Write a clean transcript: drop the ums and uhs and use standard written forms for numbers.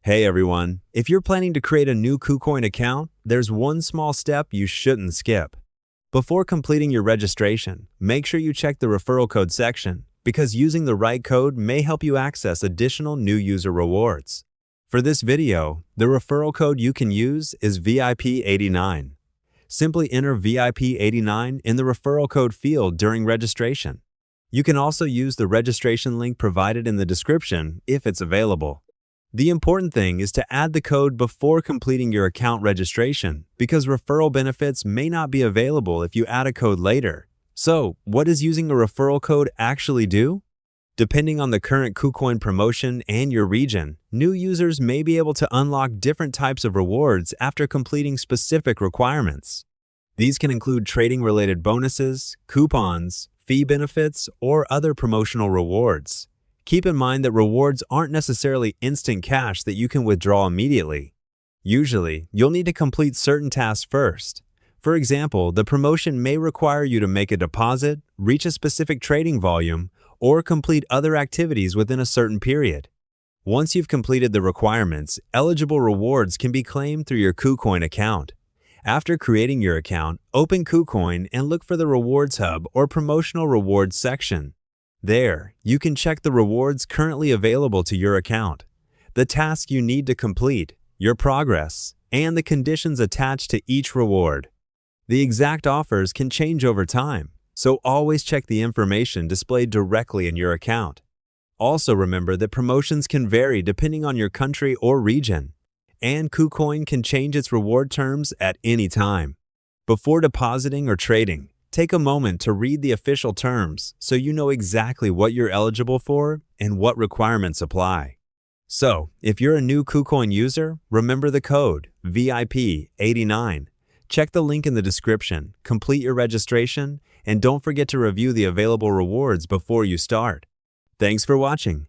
Hey everyone, if you're planning to create a new KuCoin account, there's one small step you shouldn't skip. Before completing your registration, make sure you check the referral code section because using the right code may help you access additional new user rewards. For this video, the referral code you can use is VIP89. Simply enter VIP89 in the referral code field during registration. You can also use the registration link provided in the description if it's available. The important thing is to add the code before completing your account registration because referral benefits may not be available if you add a code later. So, what does using a referral code actually do? Depending on the current KuCoin promotion and your region, new users may be able to unlock different types of rewards after completing specific requirements. These can include trading-related bonuses, coupons, fee benefits, or other promotional rewards. Keep in mind that rewards aren't necessarily instant cash that you can withdraw immediately. Usually, you'll need to complete certain tasks first. For example, the promotion may require you to make a deposit, reach a specific trading volume, or complete other activities within a certain period. Once you've completed the requirements, eligible rewards can be claimed through your KuCoin account. After creating your account, open KuCoin and look for the Rewards Hub or Promotional Rewards section. There, you can check the rewards currently available to your account, the task you need to complete, your progress, and the conditions attached to each reward. The exact offers can change over time, so always check the information displayed directly in your account. Also remember that promotions can vary depending on your country or region, and KuCoin can change its reward terms at any time. Before depositing or trading, take a moment to read the official terms so you know exactly what you're eligible for and what requirements apply. So, if you're a new KuCoin user, remember the code VIP89. Check the link in the description, complete your registration, and don't forget to review the available rewards before you start. Thanks for watching.